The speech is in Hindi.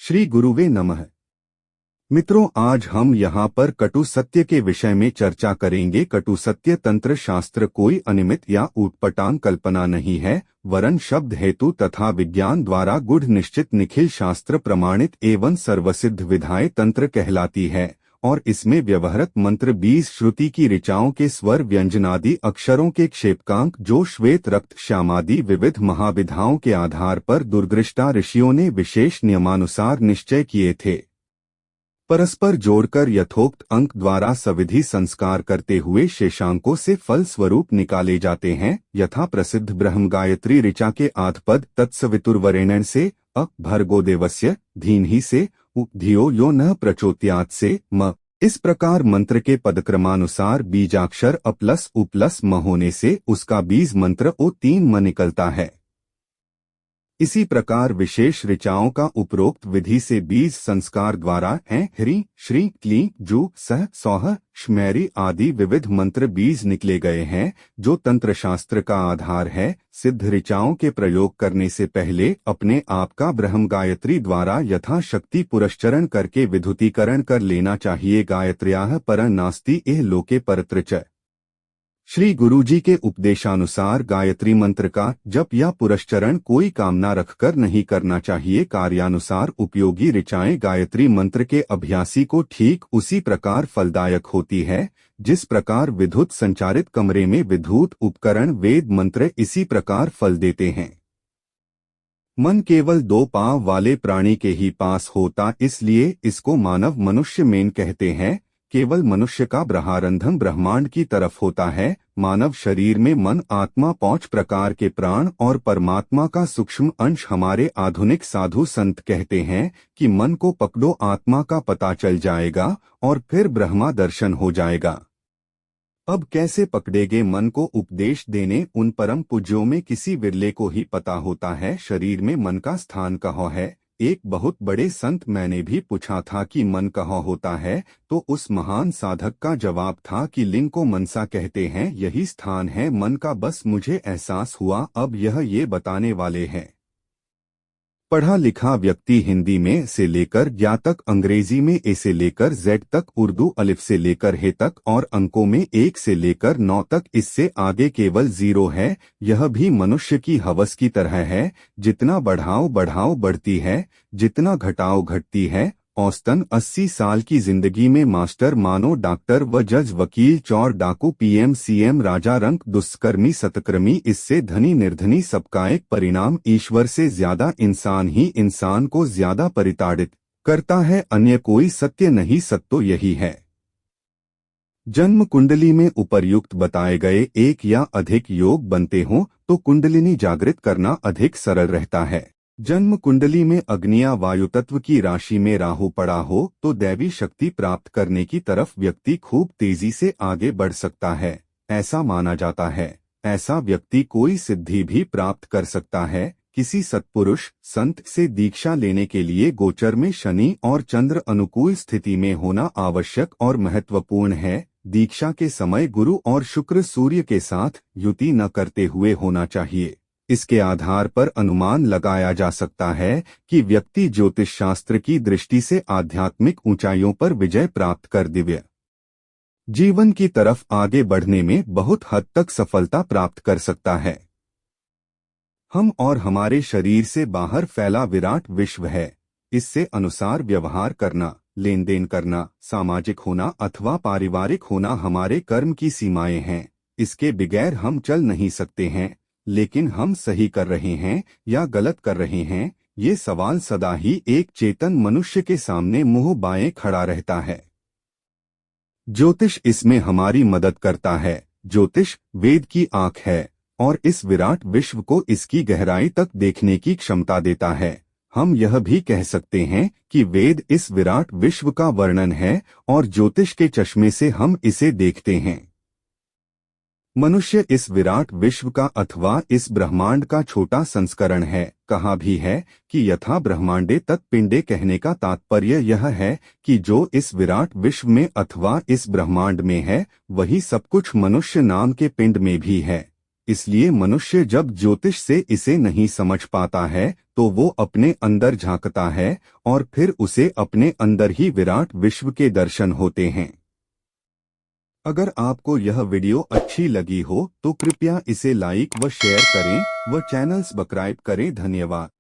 श्री गुरुवे नमः। मित्रों, आज हम यहाँ पर कटु सत्य के विषय में चर्चा करेंगे। कटु सत्य तंत्र शास्त्र कोई अनियमित या ऊटपटांग कल्पना नहीं है, वरन शब्द हेतु तथा विज्ञान द्वारा गुढ़ निश्चित निखिल शास्त्र प्रमाणित एवं सर्वसिद्ध विधाय तंत्र कहलाती है और इसमें व्यवहारक मंत्र 20 श्रुति की ऋचाओं के स्वर व्यंजनादि अक्षरों के क्षेपकांक जो श्वेत रक्त श्यामादि विविध महाविधाओं के आधार पर दुर्दृष्टा ऋषियों ने विशेष नियमानुसार निश्चय किए थे, परस्पर जोड़कर यथोक्त अंक द्वारा सविधि संस्कार करते हुए शेषांकों से फल स्वरूप निकाले जाते हैं। यथा प्रसिद्ध ब्रह्म गायत्री ऋचा के आधपद तत्सवितुर्वरेण्यन से अ भर्गो देवस्य धीन्हि से उ धियो यो न प्रचोत्यात् से म। इस प्रकार मंत्र के पदक्रमानुसार बीजाक्षर अ प्लस उ प्लस म होने से उसका बीज मंत्र ओ 3 म निकलता है। इसी प्रकार विशेष ऋचाओं का उपरोक्त विधि से बीज संस्कार द्वारा हैं ह्री श्री क्ली जू सह सौह श्मैरी आदि विविध मंत्र बीज निकले गए हैं, जो तंत्र शास्त्र का आधार है। सिद्ध ऋचाओं के प्रयोग करने से पहले अपने आप का ब्रह्म गायत्री द्वारा यथाशक्ति पुरश्चरण करके विधुतीकरण कर लेना चाहिए। गायत्र्याः परं नास्ति इह लोके परत्र च। श्री गुरुजी के उपदेशानुसार गायत्री मंत्र का जप या पुरश्चरण कोई कामना रखकर नहीं करना चाहिए। कार्यानुसार उपयोगी ऋचाएं गायत्री मंत्र के अभ्यासी को ठीक उसी प्रकार फलदायक होती है, जिस प्रकार विद्युत संचारित कमरे में विद्युत उपकरण वेद मंत्र इसी प्रकार फल देते हैं। मन केवल 2 पांव वाले प्राणी के ही पास होता, इसलिए इसको मानव मनुष्य मेन कहते हैं। केवल मनुष्य का ब्रहारंधम ब्रह्मांड की तरफ होता है। मानव शरीर में मन, आत्मा 5 प्रकार के प्राण और परमात्मा का सूक्ष्म अंश हमारे आधुनिक साधु संत कहते हैं कि मन को पकड़ो, आत्मा का पता चल जाएगा और फिर ब्रह्मा दर्शन हो जाएगा। अब कैसे पकड़ेगे मन को? उपदेश देने उन परम पूज्यों में किसी विरले को ही पता होता है शरीर में मन का स्थान कहाँ है। एक बहुत बड़े संत मैंने भी पूछा था कि मन कहाँ होता है, तो उस महान साधक का जवाब था कि लिंग को मनसा कहते हैं, यही स्थान है मन का। बस मुझे एहसास हुआ अब यह ये बताने वाले हैं। पढ़ा लिखा व्यक्ति हिंदी में से लेकर ज्ञा तक, अंग्रेजी में ए से लेकर जेड तक, उर्दू अलिफ से लेकर हे तक और अंकों में 1 से लेकर 9 तक, इससे आगे केवल 0 है। यह भी मनुष्य की हवस की तरह है, जितना बढ़ाओ बढ़ाओ बढ़ती है, जितना घटाओ घटती है। औसतन 80 साल की जिंदगी में मास्टर मानो डॉक्टर व जज वकील चौर डाकू पीएम सीएम राजा रंक दुष्कर्मी सतकर्मी, इससे धनी निर्धनी सबका एक परिणाम ईश्वर से ज्यादा इंसान ही इंसान को ज्यादा परिताड़ित करता है। अन्य कोई सत्य नहीं, सत्य यही है। जन्म कुंडली में उपर्युक्त बताए गए एक या अधिक योग बनते हों तो कुंडलिनी जागृत करना अधिक सरल रहता है। जन्म कुंडली में अग्निया वायु तत्व की राशि में राहु पड़ा हो तो दैवी शक्ति प्राप्त करने की तरफ व्यक्ति खूब तेजी से आगे बढ़ सकता है, ऐसा माना जाता है। ऐसा व्यक्ति कोई सिद्धि भी प्राप्त कर सकता है। किसी सत्पुरुष संत से दीक्षा लेने के लिए गोचर में शनि और चंद्र अनुकूल स्थिति में होना आवश्यक और महत्वपूर्ण है। दीक्षा के समय गुरु और शुक्र सूर्य के साथ युति न करते हुए होना चाहिए। इसके आधार पर अनुमान लगाया जा सकता है कि व्यक्ति ज्योतिष शास्त्र की दृष्टि से आध्यात्मिक ऊंचाइयों पर विजय प्राप्त कर दिव्य जीवन की तरफ आगे बढ़ने में बहुत हद तक सफलता प्राप्त कर सकता है। हम और हमारे शरीर से बाहर फैला विराट विश्व है। इससे अनुसार व्यवहार करना, लेन देन करना, सामाजिक होना अथवा पारिवारिक होना हमारे कर्म की सीमाएं हैं। इसके बगैर हम चल नहीं सकते हैं। लेकिन हम सही कर रहे हैं या गलत कर रहे हैं, ये सवाल सदा ही एक चेतन मनुष्य के सामने मुंह बाएं खड़ा रहता है। ज्योतिष इसमें हमारी मदद करता है। ज्योतिष वेद की आंख है और इस विराट विश्व को इसकी गहराई तक देखने की क्षमता देता है। हम यह भी कह सकते हैं कि वेद इस विराट विश्व का वर्णन है और ज्योतिष के चश्मे से हम इसे देखते हैं। मनुष्य इस विराट विश्व का अथवा इस ब्रह्मांड का छोटा संस्करण है। कहा भी है कि यथा ब्रह्मांडे तत्पिंडे, कहने का तात्पर्य यह है कि जो इस विराट विश्व में अथवा इस ब्रह्मांड में है, वही सब कुछ मनुष्य नाम के पिंड में भी है। इसलिए मनुष्य जब ज्योतिष से इसे नहीं समझ पाता है तो वो अपने अंदर झांकता है और फिर उसे अपने अंदर ही विराट विश्व के दर्शन होते हैं। अगर आपको यह वीडियो अच्छी लगी हो तो कृपया इसे लाइक व शेयर करें व चैनल सब्सक्राइब करें। धन्यवाद।